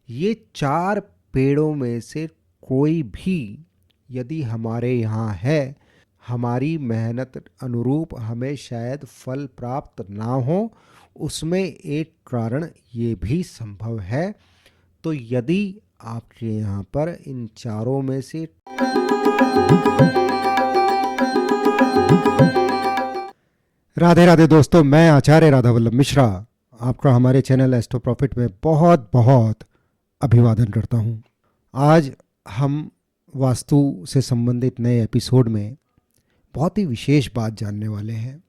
ये 4 पेड़ों में से कोई भी यदि हमारे यहाँ है, हमारी मेहनत अनुरूप हमें शायद फल प्राप्त ना हो, उसमें एक कारण ये भी संभव है। तो यदि आपके यहाँ पर इन चारों में से राधे राधे दोस्तों, मैं आचार्य राधा वल्लभ मिश्रा आपका हमारे चैनल एस्ट्रो प्रॉफिट में बहुत बहुत अभिवादन करता हूँ। आज हम वास्तु से संबंधित नए एपिसोड में बहुत ही विशेष बात जानने वाले हैं।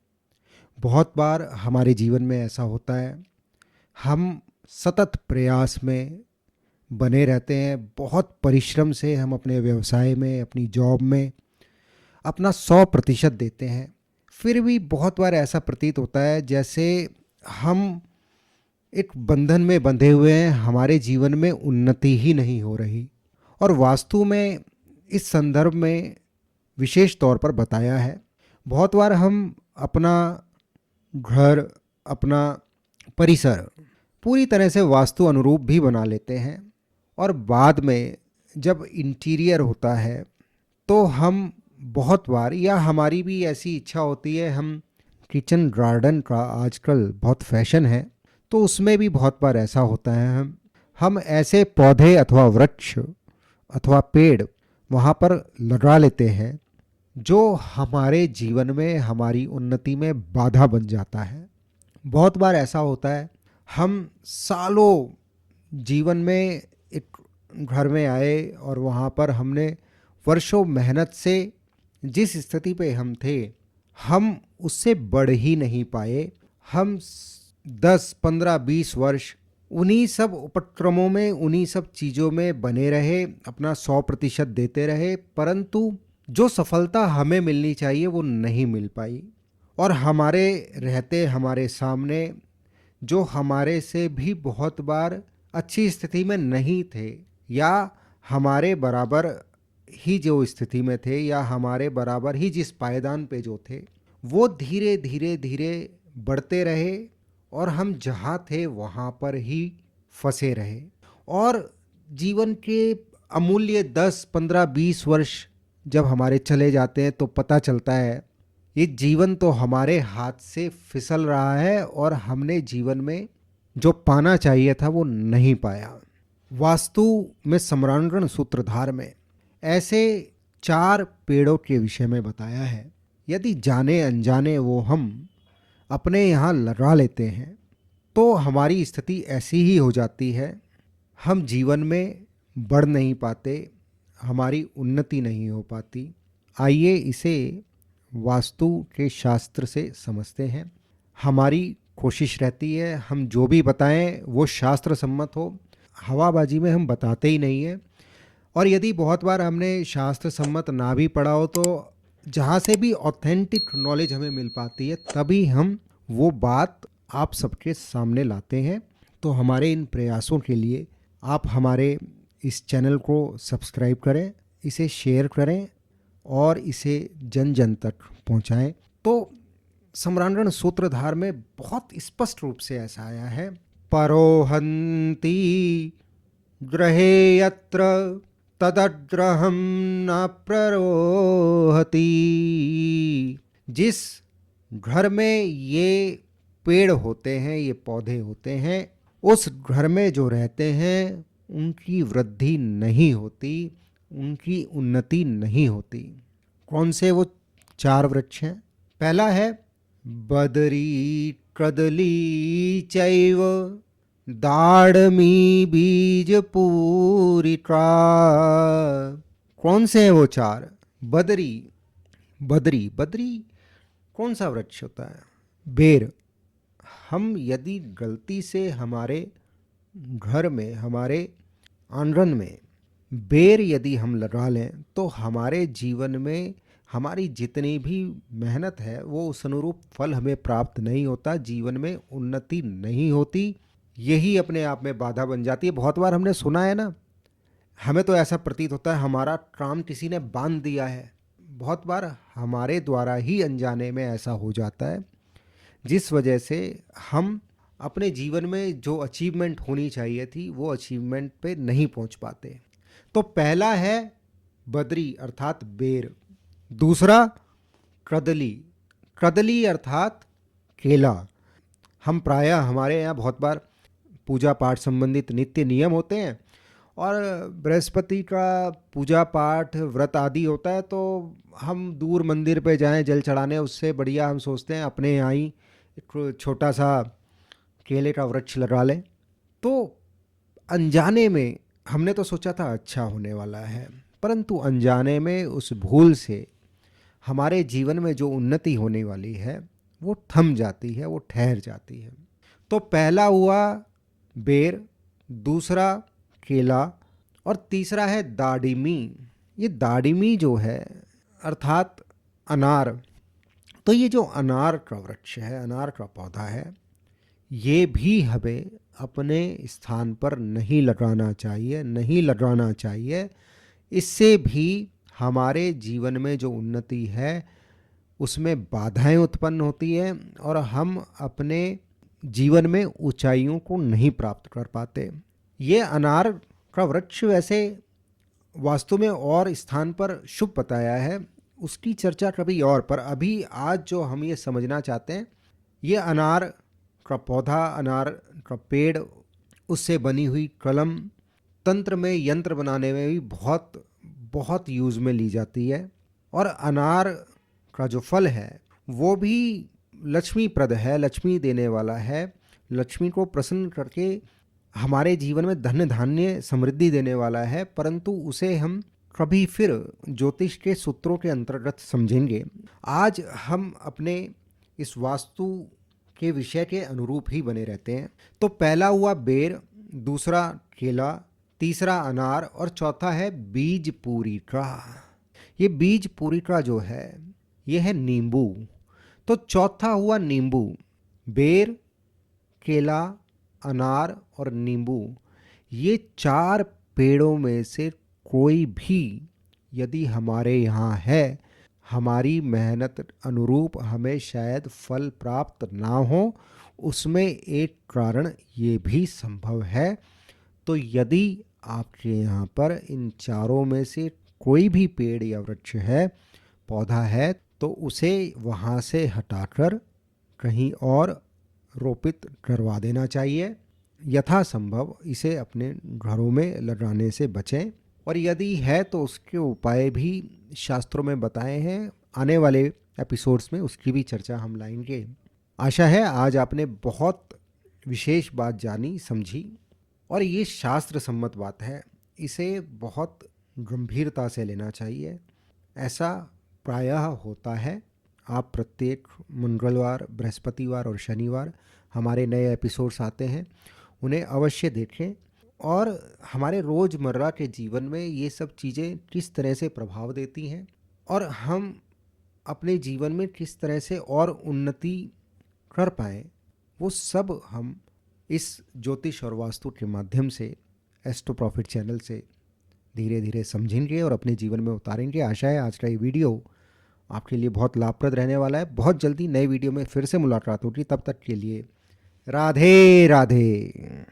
बहुत बार हमारे जीवन में ऐसा होता है, हम सतत प्रयास में बने रहते हैं, बहुत परिश्रम से हम अपने व्यवसाय में, अपनी जॉब में अपना 100% देते हैं। फिर भी बहुत बार ऐसा प्रतीत होता है जैसे हम एक बंधन में बंधे हुए हैं, हमारे जीवन में उन्नति ही नहीं हो रही। और वास्तु में इस संदर्भ में विशेष तौर पर बताया है। बहुत बार हम अपना घर, अपना परिसर पूरी तरह से वास्तु अनुरूप भी बना लेते हैं, और बाद में जब इंटीरियर होता है तो हम बहुत बार, या हमारी भी ऐसी इच्छा होती है, हम किचन गार्डन का आजकल बहुत फैशन है, तो उसमें भी बहुत बार ऐसा होता है, हम ऐसे पौधे अथवा वृक्ष अथवा पेड़ वहाँ पर लगा लेते हैं जो हमारे जीवन में, हमारी उन्नति में बाधा बन जाता है। बहुत बार ऐसा होता है, हम सालों जीवन में एक घर में आए और वहाँ पर हमने वर्षों मेहनत से जिस स्थिति पे हम थे, हम उससे बढ़ ही नहीं पाए। हम 10, 15, 20 वर्ष उन्हीं सब उपक्रमों में, उन्हीं सब चीज़ों में बने रहे, अपना 100% देते रहे, परंतु जो सफलता हमें मिलनी चाहिए वो नहीं मिल पाई। और हमारे रहते हमारे सामने जो हमारे से भी बहुत बार अच्छी स्थिति में नहीं थे, या हमारे बराबर ही जो स्थिति में थे, या हमारे बराबर ही जिस पायदान पे जो थे, वो धीरे धीरे धीरे बढ़ते रहे, और हम जहाँ थे वहाँ पर ही फंसे रहे। और जीवन के अमूल्य 10, 15, 20 वर्ष जब हमारे चले जाते हैं तो पता चलता है ये जीवन तो हमारे हाथ से फिसल रहा है, और हमने जीवन में जो पाना चाहिए था वो नहीं पाया। वास्तु में सम्रांगण सूत्रधार में ऐसे 4 पेड़ों के विषय में बताया है। यदि जाने अनजाने वो हम अपने यहाँ लगा लेते हैं तो हमारी स्थिति ऐसी ही हो जाती है, हम जीवन में बढ़ नहीं पाते, हमारी उन्नति नहीं हो पाती। आइए इसे वास्तु के शास्त्र से समझते हैं। हमारी कोशिश रहती है हम जो भी बताएं वो शास्त्र सम्मत हो, हवाबाजी में हम बताते ही नहीं हैं। और यदि बहुत बार हमने शास्त्र सम्मत ना भी पढ़ा हो तो जहाँ से भी ऑथेंटिक नॉलेज हमें मिल पाती है, तभी हम वो बात आप सबके सामने लाते हैं। तो हमारे इन प्रयासों के लिए आप हमारे इस चैनल को सब्सक्राइब करें, इसे शेयर करें और इसे जन जन तक पहुँचाएं। तो सम्रांगण सूत्रधार में बहुत स्पष्ट रूप से ऐसा आया है, परोहंती ग्रहे यत्र तदग्रहम न प्ररोहति। जिस घर में ये पेड़ होते हैं, ये पौधे होते हैं, उस घर में जो रहते हैं उनकी वृद्धि नहीं होती, उनकी उन्नति नहीं होती। कौन से वो 4 वृक्ष हैं? पहला है बदरी कदली चैव दाड़मी बीज पूरिका। कौन से हैं वो 4? बदरी। बदरी बदरी कौन सा वृक्ष होता है? बेर। हम यदि गलती से हमारे घर में, हमारे आंगन में बेर यदि हम लगा लें तो हमारे जीवन में हमारी जितनी भी मेहनत है वो उस अनुरूप फल हमें प्राप्त नहीं होता, जीवन में उन्नति नहीं होती, यही अपने आप में बाधा बन जाती है। बहुत बार हमने सुना है ना, हमें तो ऐसा प्रतीत होता है हमारा काम किसी ने बांध दिया है। बहुत बार हमारे द्वारा ही अनजाने में ऐसा हो जाता है, जिस वजह से हम अपने जीवन में जो अचीवमेंट होनी चाहिए थी वो अचीवमेंट पे नहीं पहुंच पाते। तो पहला है बदरी अर्थात बेर, दूसरा कदली, कदली अर्थात केला। हम प्रायः हमारे यहाँ बहुत बार पूजा पाठ संबंधित नित्य नियम होते हैं और बृहस्पति का पूजा पाठ व्रत आदि होता है, तो हम दूर मंदिर पे जाएं जल चढ़ाने, उससे बढ़िया हम सोचते हैं अपने यहाँ ही एक छोटा सा केले का वृक्ष लगा लें। तो अनजाने में हमने तो सोचा था अच्छा होने वाला है, परंतु अनजाने में उस भूल से हमारे जीवन में जो उन्नति होने वाली है वो थम जाती है, वो ठहर जाती है। तो पहला हुआ बेर, दूसरा केला और तीसरा है दाडिमी। ये दाडिमी जो है अर्थात अनार। तो ये जो अनार का वृक्ष है, अनार का पौधा है, ये भी हमें अपने स्थान पर नहीं लगाना चाहिए, नहीं लगाना चाहिए। इससे भी हमारे जीवन में जो उन्नति है उसमें बाधाएं उत्पन्न होती है और हम अपने जीवन में ऊंचाइयों को नहीं प्राप्त कर पाते। ये अनार का वृक्ष वैसे वास्तु में और स्थान पर शुभ बताया है, उसकी चर्चा कभी और, पर अभी आज जो हम ये समझना चाहते हैं, ये अनार का पौधा, अनार का पेड़, उससे बनी हुई कलम तंत्र में, यंत्र बनाने में भी बहुत बहुत यूज़ में ली जाती है। और अनार का जो फल है वो भी लक्ष्मीप्रद है, लक्ष्मी देने वाला है, लक्ष्मी को प्रसन्न करके हमारे जीवन में धन धान्य समृद्धि देने वाला है। परंतु उसे हम कभी फिर ज्योतिष के सूत्रों के अंतर्गत समझेंगे। आज हम अपने इस वास्तु के विषय के अनुरूप ही बने रहते हैं। तो पहला हुआ बेर, दूसरा केला, तीसरा अनार और चौथा है बीज पूरी का। ये बीज पूरी का जो है ये है नींबू। तो चौथा हुआ नींबू। बेर, केला, अनार और नींबू, ये चार पेड़ों में से कोई भी यदि हमारे यहाँ है, हमारी मेहनत अनुरूप हमें शायद फल प्राप्त ना हो, उसमें एक कारण ये भी संभव है। तो यदि आपके यहाँ पर इन चारों में से कोई भी पेड़ या वृक्ष है, पौधा है, तो उसे वहाँ से हटाकर कहीं और रोपित करवा देना चाहिए। यथासंभव इसे अपने घरों में लगाने से बचें। और यदि है तो उसके उपाय भी शास्त्रों में बताए हैं, आने वाले एपिसोड्स में उसकी भी चर्चा हम लाएंगे। आशा है आज आपने बहुत विशेष बात जानी, समझी, और ये शास्त्र सम्मत बात है, इसे बहुत गंभीरता से लेना चाहिए। ऐसा प्रायः होता है। आप प्रत्येक मंगलवार, बृहस्पतिवार और शनिवार हमारे नए एपिसोड्स आते हैं, उन्हें अवश्य देखें और हमारे रोज़मर्रा के जीवन में ये सब चीज़ें किस तरह से प्रभाव देती हैं और हम अपने जीवन में किस तरह से और उन्नति कर पाएँ, वो सब हम इस ज्योतिष और वास्तु के माध्यम से एस्ट्रो प्रॉफिट चैनल से धीरे धीरे समझेंगे और अपने जीवन में उतारेंगे। आशा है आज का ये वीडियो आपके लिए बहुत लाभप्रद रहने वाला है। बहुत जल्दी नए वीडियो में फिर से मुलाकात होगी, तब तक के लिए राधे राधे।